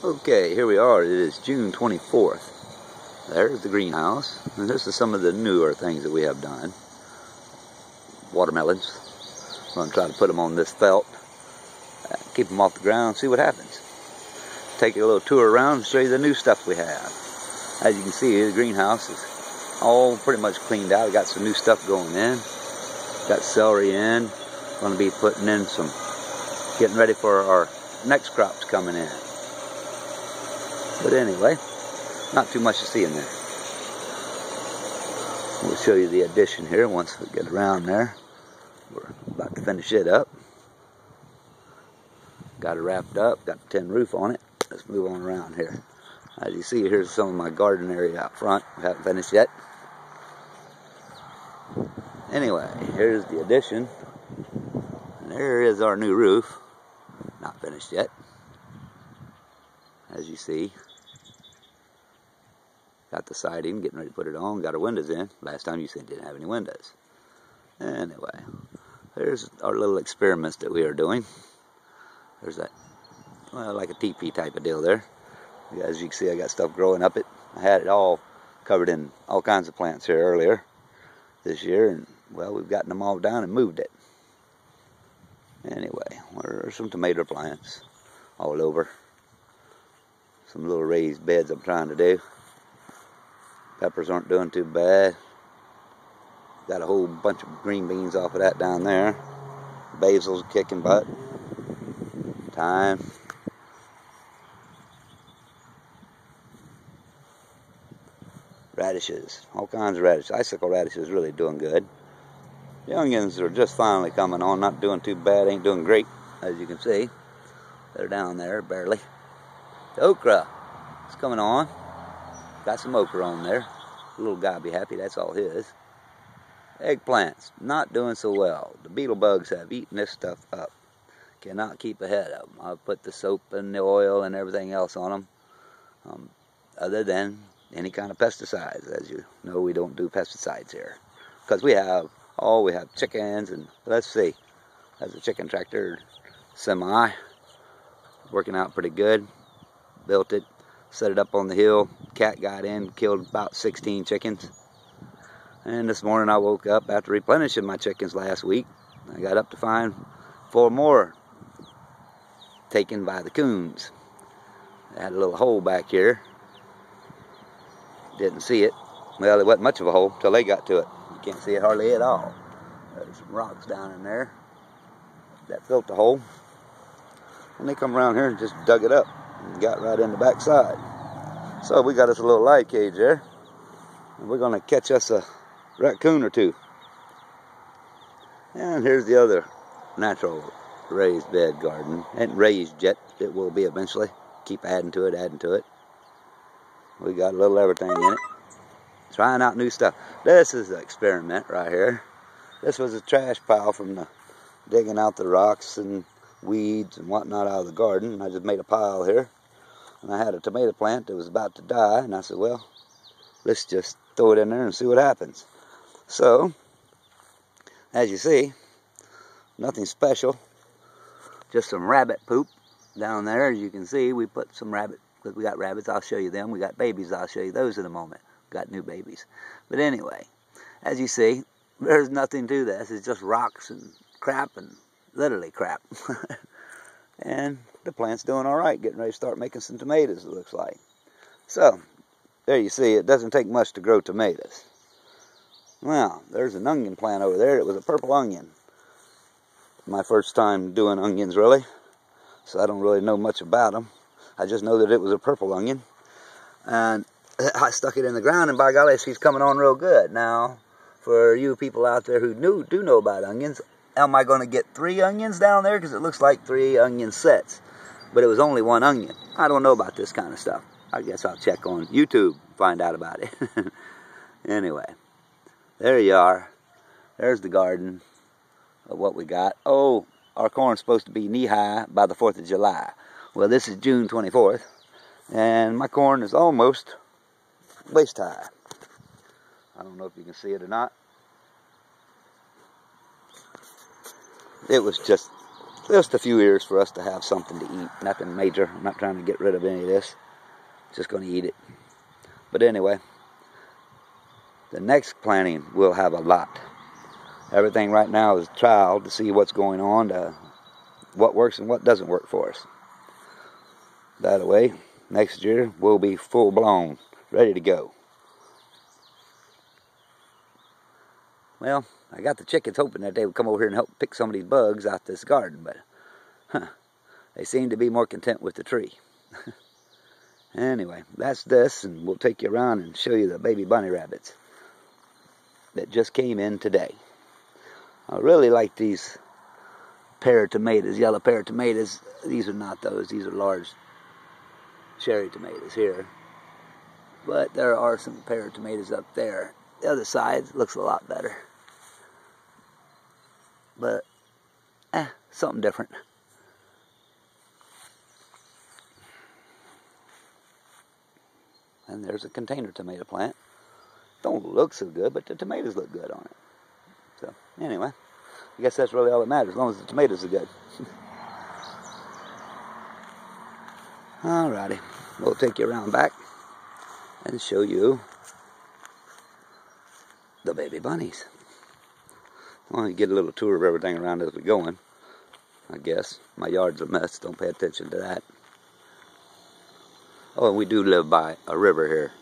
Okay, here we are. It is June 24th. There's the greenhouse. And this is some of the newer things that we have done. Watermelons. I'm going to try to put them on this felt. Keep them off the ground, see what happens. Take a little tour around and show you the new stuff we have. As you can see, the greenhouse is all pretty much cleaned out. We got some new stuff going in. Got celery in. Going to be putting in some, getting ready for our next crops coming in. But anyway, not too much to see in there. We'll show you the addition here once we get around there. We're about to finish it up. Got it wrapped up, got the tin roof on it. Let's move on around here. As you see, here's some of my garden area out front. We haven't finished yet. Anyway, here's the addition. And there is our new roof. Not finished yet. As you see. Got the siding, getting ready to put it on. Got our windows in. Last time you said it didn't have any windows. Anyway, there's our little experiments that we are doing. There's that, well, like a teepee type of deal there. As you can see, I got stuff growing up it. I had it all covered in all kinds of plants here earlier this year, and well, we've gotten them all down and moved it. Anyway, there are some tomato plants all over. Some little raised beds I'm trying to do. Peppers aren't doing too bad. Got a whole bunch of green beans off of that down there. Basil's kicking butt. Thyme. Radishes. All kinds of radishes. Icicle radishes really doing good. The onions are just finally coming on. Not doing too bad. Ain't doing great, as you can see. They're down there, barely. The okra is coming on. Got some okra on there. The little guy will be happy, that's all his. Eggplants, not doing so well. The beetle bugs have eaten this stuff up. Cannot keep ahead of them. I've put the soap and the oil and everything else on them. Other than any kind of pesticides. As you know, we don't do pesticides here. Because we have chickens and, let's see. That's a chicken tractor semi. Working out pretty good. Built it. Set it up on the hill. Cat got in, killed about 16 chickens. And this morning I woke up after replenishing my chickens last week. I got up to find 4 more taken by the coons. I had a little hole back here. Didn't see it. Well, it wasn't much of a hole till they got to it. You can't see it hardly at all. There's some rocks down in there that filled the hole. And they come around here and just dug it up. And got right in the back side. So we got us a little light cage there. And we're going to catch us a raccoon or 2. And here's the other natural raised bed garden. Ain't raised yet. It will be eventually. Keep adding to it, adding to it. We got a little everything in it. Trying out new stuff. This is an experiment right here. This was a trash pile from digging out the rocks and weeds and whatnot out of the garden. And I just made a pile here. And I had a tomato plant that was about to die. And I said, well, let's just throw it in there and see what happens. So, as you see, nothing special. Just some rabbit poop down there. As you can see, we put some rabbit, because we got rabbits, I'll show you them. We got babies, I'll show you those in a moment. Got new babies. But anyway, as you see, there's nothing to this. It's just rocks and crap and literally crap. And the plant's doing all right, getting ready to start making some tomatoes, it looks like. So, there you see, it doesn't take much to grow tomatoes. Well, there's an onion plant over there. It was a purple onion. My first time doing onions, really. So I don't really know much about them. I just know that it was a purple onion. And I stuck it in the ground, and by golly, she's coming on real good. Now, for you people out there who do know about onions, am I going to get 3 onions down there? Because it looks like 3 onion sets. But it was only 1 onion. I don't know about this kind of stuff. I guess I'll check on YouTube, find out about it. Anyway, there you are. There's the garden of what we got. Oh, our corn's supposed to be knee-high by the 4th of July. Well, this is June 24th. And my corn is almost waist-high. I don't know if you can see it or not. It was just just a few years for us to have something to eat. Nothing major. I'm not trying to get rid of any of this. Just going to eat it. But anyway, the next planting we'll have a lot. Everything right now is trial to see what's going on, what works and what doesn't work for us. That way, next year we'll be full blown, ready to go. Well, I got the chickens hoping that they would come over here and help pick some of these bugs out this garden, but they seem to be more content with the tree. Anyway, that's this, and we'll take you around and show you the baby bunny rabbits that just came in today. I really like these pear tomatoes, yellow pear tomatoes. These are not those. These are large cherry tomatoes here. But there are some pear tomatoes up there. The other side looks a lot better. But, something different. And there's a container tomato plant. Don't look so good, but the tomatoes look good on it. So, anyway, I guess that's really all that matters, as long as the tomatoes are good. Alrighty, we'll take you around back and show you the baby bunnies. I want to get a little tour of everything around as we're going, I guess. My yard's a mess, don't pay attention to that. Oh, and we do live by a river here.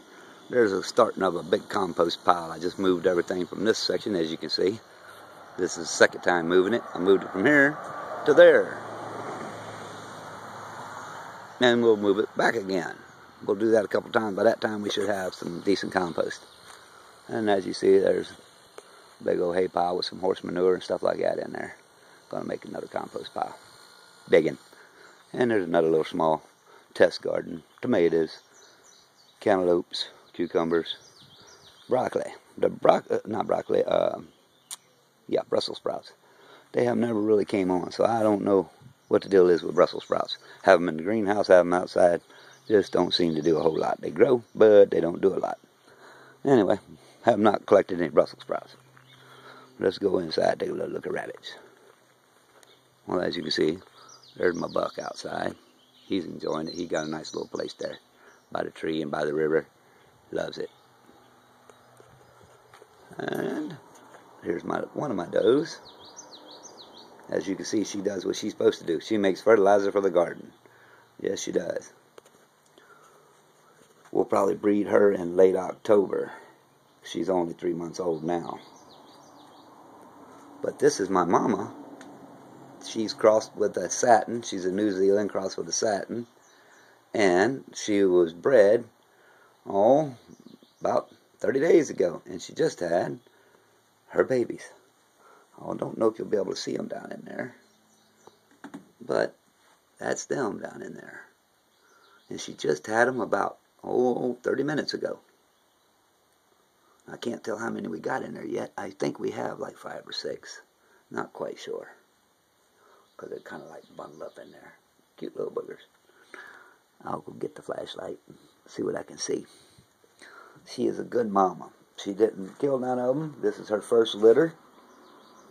There's a starting of a big compost pile. I just moved everything from this section, as you can see. This is the second time moving it. I moved it from here to there. And we'll move it back again. We'll do that a couple times. By that time, we should have some decent compost. And as you see, there's a big old hay pile with some horse manure and stuff like that in there. Gonna make another compost pile. Digging. And there's another little small test garden. Tomatoes, cantaloupes, cucumbers, broccoli. Brussels sprouts. They have never really came on, so I don't know what the deal is with Brussels sprouts. Have them in the greenhouse, have them outside. Just don't seem to do a whole lot. They grow, but they don't do a lot. Anyway, have not collected any Brussels sprouts. Let's go inside, take a little look at rabbits. Well, as you can see, there's my buck outside. He's enjoying it. He got a nice little place there by the tree and by the river. Loves it. And here's one of my does. As you can see, she does what she's supposed to do. She makes fertilizer for the garden. Yes, she does. We'll probably breed her in late October. She's only 3 months old now. But this is my mama. She's crossed with a satin. She's a New Zealand crossed with a satin. And she was bred, about 30 days ago. And she just had her babies. I don't know if you'll be able to see them down in there. But that's them down in there. And she just had them about, 30 minutes ago. I can't tell how many we got in there yet. I think we have like 5 or 6. Not quite sure. Because they're kind of like bundled up in there. Cute little boogers. I'll go get the flashlight and see what I can see. She is a good mama. She didn't kill none of them. This is her first litter.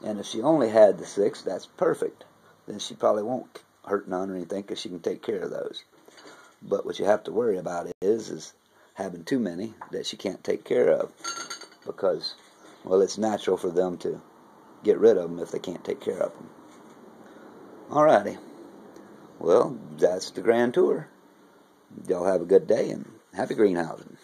And if she only had the 6, that's perfect. Then she probably won't hurt none or anything because she can take care of those. But what you have to worry about is having too many that she can't take care of. Because, well, it's natural for them to get rid of them if they can't take care of them. Alrighty. Well, that's the grand tour. Y'all have a good day and happy greenhousing.